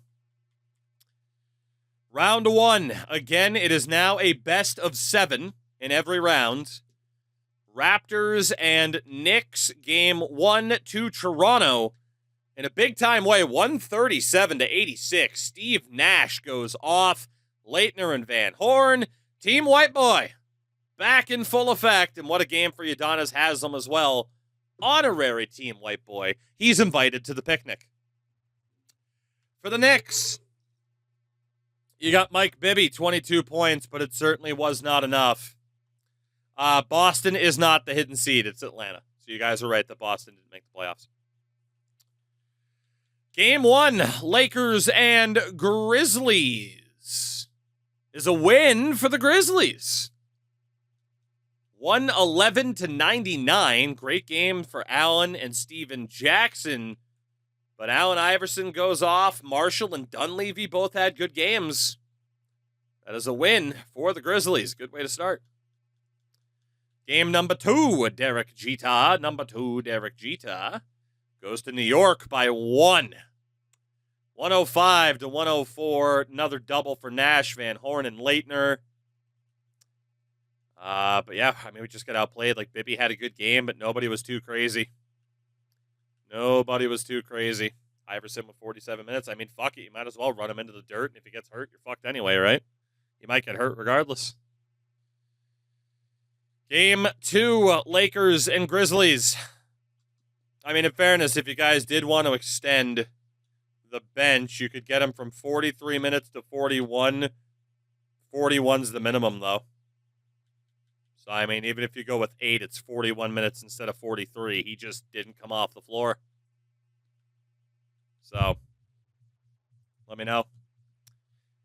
Round one. Again, it is now a best of 7 in every round. Raptors and Knicks, game 1 to Toronto. In a big-time way, 137-86. Steve Nash goes off. Leitner and Van Horn. Team White Boy back in full effect. And what a game for Udonis Haslem as well. Honorary Team White Boy. He's invited to the picnic. For the Knicks, you got Mike Bibby, 22 points, but it certainly was not enough. Boston is not the hidden seed. It's Atlanta. So you guys are right that Boston didn't make the playoffs. Game 1, Lakers and Grizzlies, is a win for the Grizzlies. 111-99. Great game for Allen and Steven Jackson. But Allen Iverson goes off. Marshall and Dunleavy both had good games. That is a win for the Grizzlies. Good way to start. Game number 2, Derek Jeter. Number 2, Derek Jeter goes to New York by 1. 105-104. Another double for Nash, Van Horn, and Leitner. But yeah, I mean, we just got outplayed. Like, Bibby had a good game, but nobody was too crazy. Nobody was too crazy. Iverson with 47 minutes. I mean, fuck it. You might as well run him into the dirt, and if he gets hurt, you're fucked anyway, right? He might get hurt regardless. Game 2, Lakers and Grizzlies. I mean, in fairness, if you guys did want to extend the bench, you could get him from 43 minutes to 41. 41's the minimum, though. So, I mean, even if you go with 8, it's 41 minutes instead of 43. He just didn't come off the floor. So, let me know.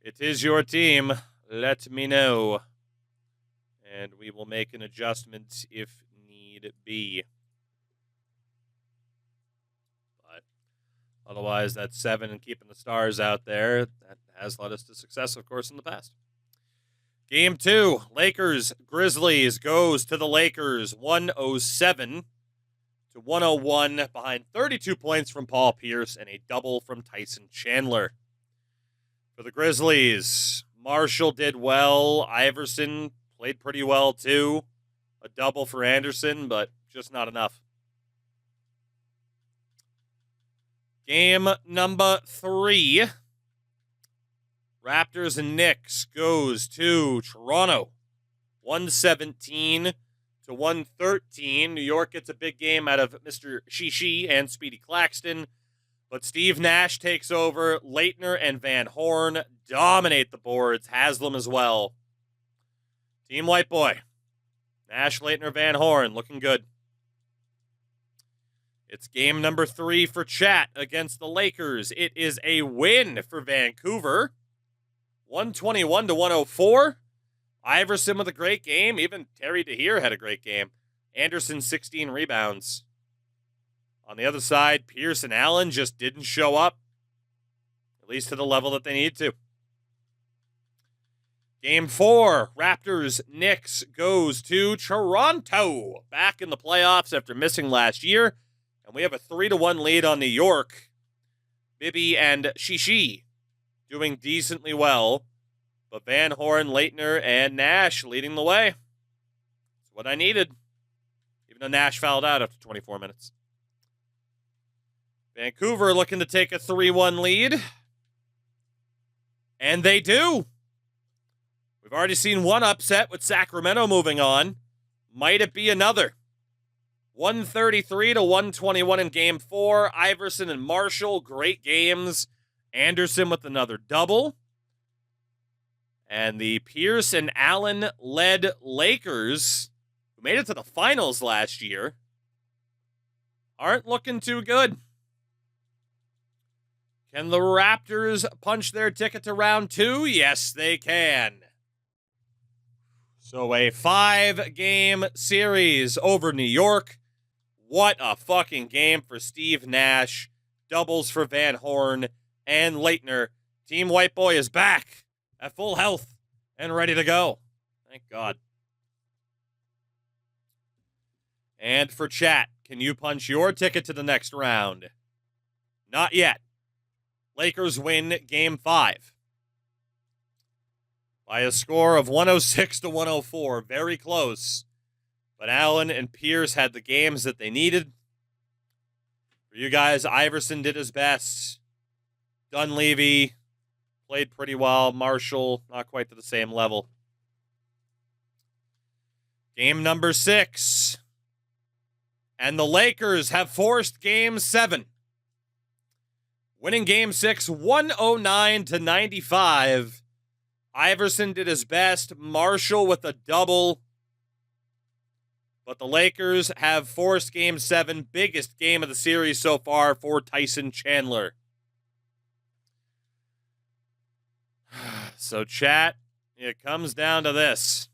It is your team. Let me know. And we will make an adjustment if need be. But otherwise, that's 7 and keeping the stars out there. That has led us to success, of course, in the past. Game 2, Lakers, Grizzlies goes to the Lakers, 107-101, behind 32 points from Paul Pierce and a double from Tyson Chandler. For the Grizzlies, Marshall did well. Iverson played pretty well, too. A double for Anderson, but just not enough. Game number 3. Raptors and Knicks goes to Toronto. 117-113. New York gets a big game out of Mr. Shishi and Speedy Claxton. But Steve Nash takes over. Leitner and Van Horn dominate the boards. Haslem as well. Team White Boy. Nash, Leitner, Van Horn looking good. It's game number 3 for Chat against the Lakers. It is a win for Vancouver. 121-104. Iverson with a great game. Even Terry DeHeer had a great game. Anderson, 16 rebounds. On the other side, Pierce and Allen just didn't show up, at least to the level that they need to. Game 4, Raptors Knicks goes to Toronto. Back in the playoffs after missing last year. And we have a 3-1 lead on New York. Bibby and Shishi doing decently well. But Van Horn, Leitner, and Nash leading the way. That's what I needed. Even though Nash fouled out after 24 minutes. Vancouver looking to take a 3-1 lead. And they do. We've already seen one upset with Sacramento moving on. Might it be another? 133 to 121 in Game 4. Iverson and Marshall, great games. Anderson with another double. And the Pierce and Allen-led Lakers, who made it to the finals last year, aren't looking too good. Can the Raptors punch their ticket to round 2? Yes, they can. So a 5-game series over New York. What a fucking game for Steve Nash. Doubles for Van Horn and Leitner. Team White Boy is back at full health and ready to go. Thank God. And for chat, can you punch your ticket to the next round? Not yet. Lakers win Game 5 by a score of 106 to 104. Very close. But Allen and Pierce had the games that they needed. For you guys, Iverson did his best. Dunleavy played pretty well. Marshall, not quite to the same level. Game number 6. And the Lakers have forced Game 7. Winning Game 6, 109 to 95. Iverson did his best. Marshall with a double. But the Lakers have forced Game 7, biggest game of the series so far for Tyson Chandler. So, chat, it comes down to this.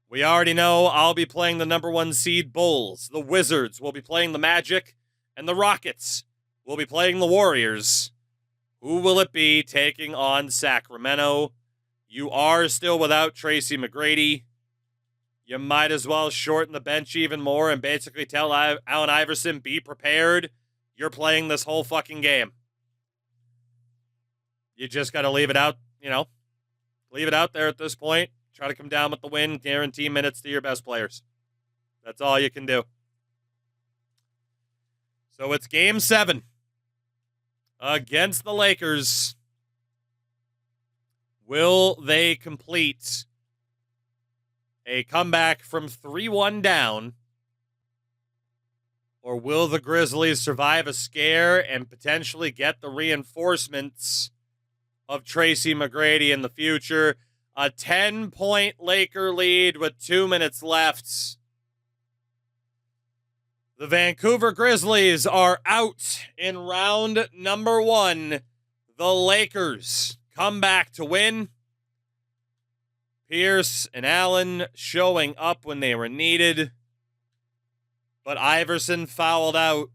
We already know I'll be playing the number 1 seed Bulls. The Wizards will be playing the Magic. And the Rockets will be playing the Warriors. Who will it be taking on Sacramento? You are still without Tracy McGrady. You might as well shorten the bench even more and basically tell Allen Iverson, be prepared. You're playing this whole fucking game. You just got to leave it out, leave it out there at this point. Try to come down with the win. Guarantee minutes to your best players. That's all you can do. So it's Game 7 against the Lakers. Will they complete a comeback from 3-1 down? Or will the Grizzlies survive a scare and potentially get the reinforcements of Tracy McGrady in the future? A 10-point Laker lead with 2 minutes left. The Vancouver Grizzlies are out in round number 1. The Lakers come back to win. Pierce and Allen showing up when they were needed. But Iverson fouled out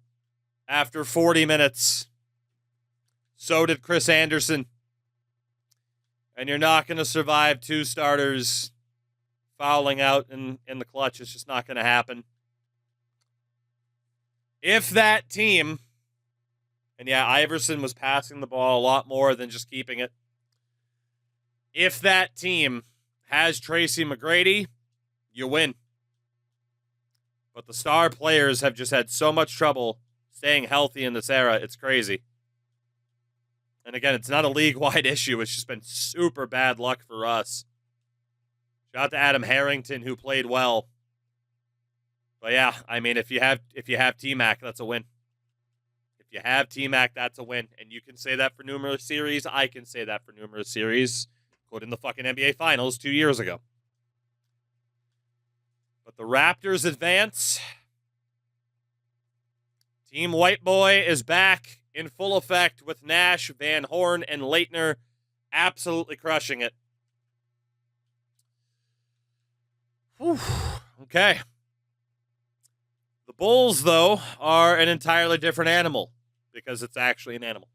after 40 minutes. So did Chris Anderson. And you're not going to survive 2 starters fouling out in the clutch. It's just not going to happen. If that team, and yeah, Iverson was passing the ball a lot more than just keeping it. If that team has Tracy McGrady, you win. But the star players have just had so much trouble staying healthy in this era. It's crazy. And again, it's not a league-wide issue. It's just been super bad luck for us. Shout out to Adam Harrington, who played well. But yeah, I mean, if you have T-Mac, that's a win. If you have T-Mac, that's a win. And you can say that for numerous series. I can say that for numerous series. Including the fucking NBA Finals 2 years ago. But the Raptors advance. Team White Boy is back in full effect with Nash, Van Horn, and Leitner absolutely crushing it. Whew. Okay. The Bulls, though, are an entirely different animal because it's actually an animal.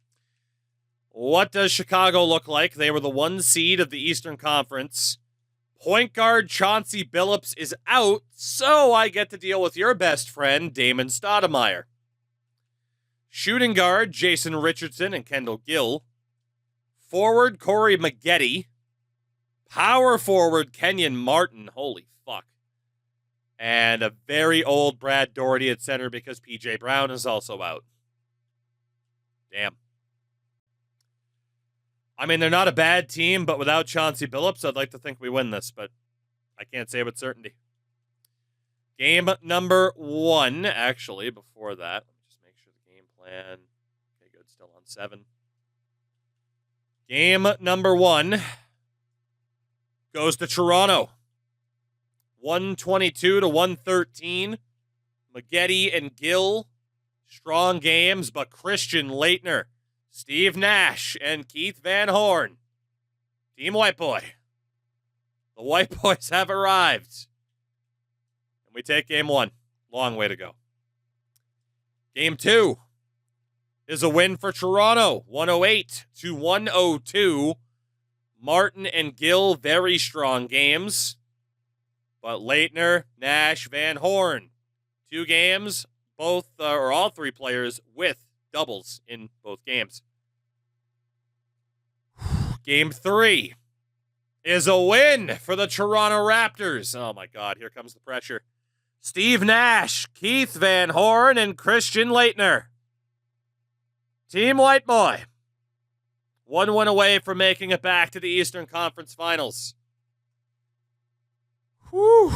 What does Chicago look like? They were the 1 seed of the Eastern Conference. Point guard Chauncey Billups is out, so I get to deal with your best friend, Damon Stoudemire. Shooting guard Jason Richardson and Kendall Gill. Forward Corey Maggette. Power forward Kenyon Martin. Holy fuck. And a very old Brad Daugherty at center because PJ Brown is also out. Damn. I mean, they're not a bad team, but without Chauncey Billups, I'd like to think we win this, but I can't say with certainty. Game number 1, actually, before that. Let me just make sure the game plan. Okay, good. Still on 7. Game number 1 goes to Toronto. 122 to 113. Maggette and Gill. Strong games, but Christian Laettner, Steve Nash, and Keith Van Horn. Team White Boy. The White Boys have arrived. And we take game 1. Long way to go. Game 2 is a win for Toronto. 108 to 102. Martin and Gill, very strong games. But Laettner, Nash, Van Horn, 2 games, both or all 3 players with doubles in both games. Game 3 is a win for the Toronto Raptors. Oh my God, here comes the pressure. Steve Nash, Keith Van Horn, and Christian Laettner. Team White Boy. 1 win away from making it back to the Eastern Conference Finals. Whew.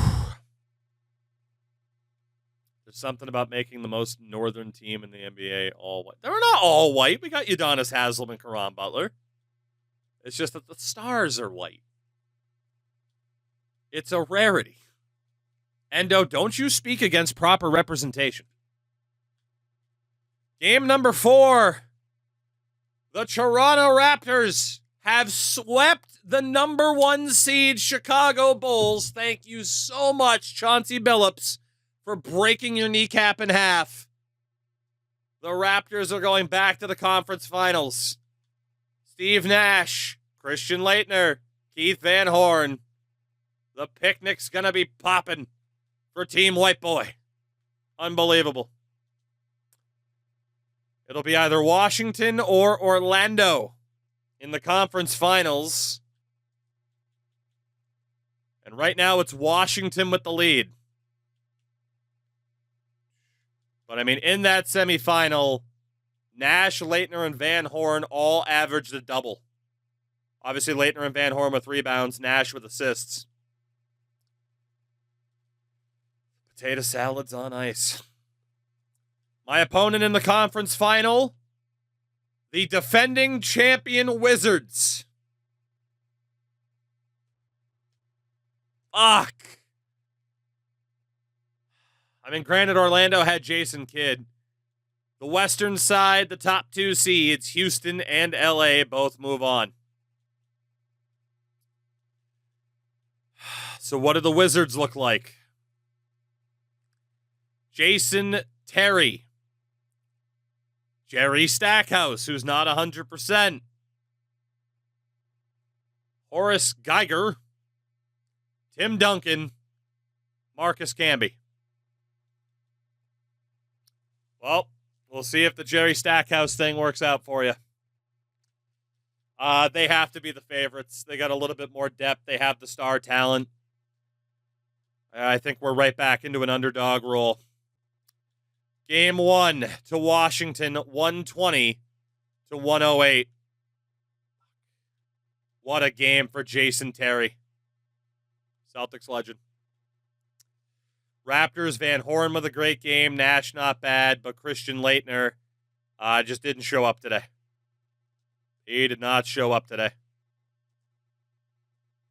There's something about making the most northern team in the NBA all white. They're not all white. We got Udonis Haslem and Caron Butler. It's just that the stars are white. It's a rarity. Endo, don't you speak against proper representation. Game number 4. The Toronto Raptors have swept the number 1 seed Chicago Bulls. Thank you so much, Chauncey Billups, for breaking your kneecap in half. The Raptors are going back to the conference finals. Steve Nash, Christian Laettner, Keith Van Horn. The picnic's going to be popping for Team White Boy. Unbelievable. It'll be either Washington or Orlando in the conference finals. And right now it's Washington with the lead. But I mean, in that semifinal, Nash, Laettner, and Van Horn all averaged a double. Obviously, Laettner and Van Horn with rebounds, Nash with assists. Potato salads on ice. My opponent in the conference final, the defending champion Wizards. Fuck. I mean, granted, Orlando had Jason Kidd. The Western side, the top 2 seeds, Houston and LA, both move on. So what do the Wizards look like? Jason Terry. Jerry Stackhouse, who's not 100%. Horace Geiger. Tim Duncan. Marcus Camby. Well, we'll see if the Jerry Stackhouse thing works out for you. They have to be the favorites. They got a little bit more depth. They have the star talent. I think we're right back into an underdog role. Game 1 to Washington, 120 to 108. What a game for Jason Terry. Celtics legend. Raptors, Van Horn with a great game. Nash not bad, but Christian Laettner just didn't show up today. He did not show up today.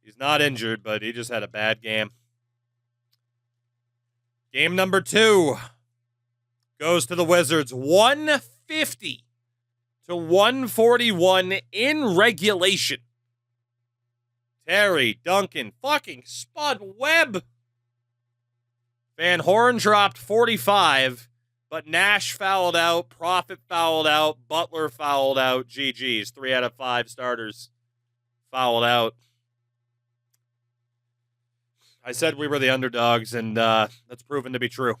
He's not injured, but he just had a bad game. Game number 2 goes to the Wizards. 150 to 141 in regulation. Terry, Duncan, fucking Spud Webb. Van Horn dropped 45, But Nash fouled out, Prophet fouled out, Butler fouled out, GG's. 3 out of 5 starters fouled out. I said we were the underdogs, and that's proven to be true.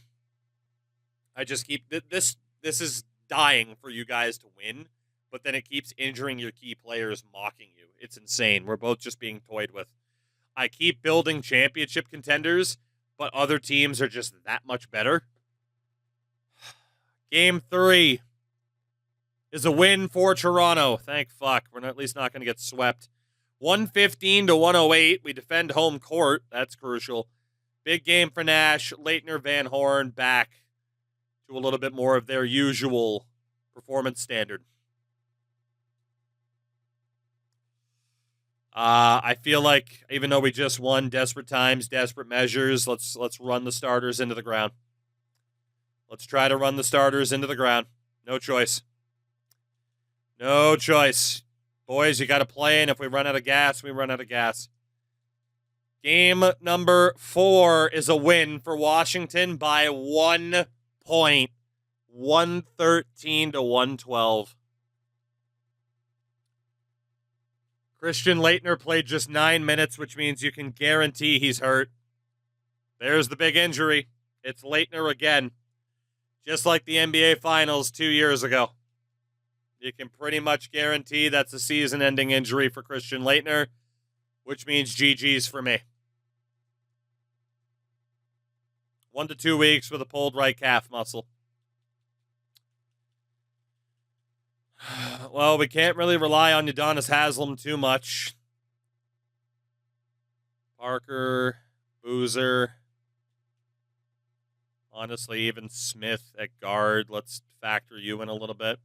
I just keep this is dying for you guys to win, but then it keeps injuring your key players, mocking you. It's insane. We're both just being toyed with. I keep building championship contenders, but other teams are just that much better. Game 3 is a win for Toronto. Thank fuck. We're at least not going to get swept. 115 to 108. We defend home court. That's crucial. Big game for Nash. Leitner, Van Horn back to a little bit more of their usual performance standard. I feel like even though we just won, desperate times, desperate measures, let's run the starters into the ground. Let's try to run the starters into the ground. No choice. No choice. Boys, you got to play, and if we run out of gas, we run out of gas. Game number 4 is a win for Washington by 1 point. 113 to 112. Christian Leitner played just 9 minutes, which means you can guarantee he's hurt. There's the big injury. It's Leitner again. Just like the NBA Finals 2 years ago. You can pretty much guarantee that's a season-ending injury for Christian Leitner, which means GG's for me. 1 to 2 weeks with a pulled right calf muscle. Well, we can't really rely on Udonis Haslem too much. Parker, Boozer, honestly, even Smith at guard. Let's factor you in a little bit.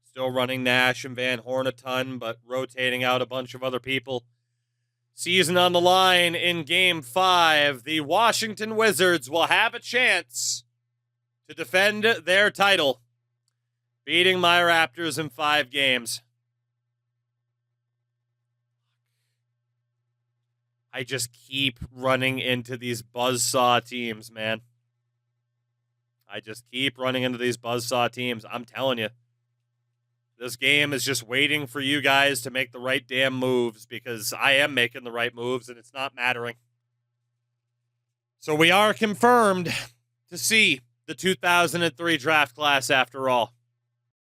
Still running Nash and Van Horn a ton, but rotating out a bunch of other people. Season on the line in Game 5. The Washington Wizards will have a chance to defend their title, beating my Raptors in 5 games. I just keep running into these buzzsaw teams, man. I just keep running into these buzzsaw teams. I'm telling you. This game is just waiting for you guys to make the right damn moves, because I am making the right moves and it's not mattering. So we are confirmed to see the 2003 draft class after all.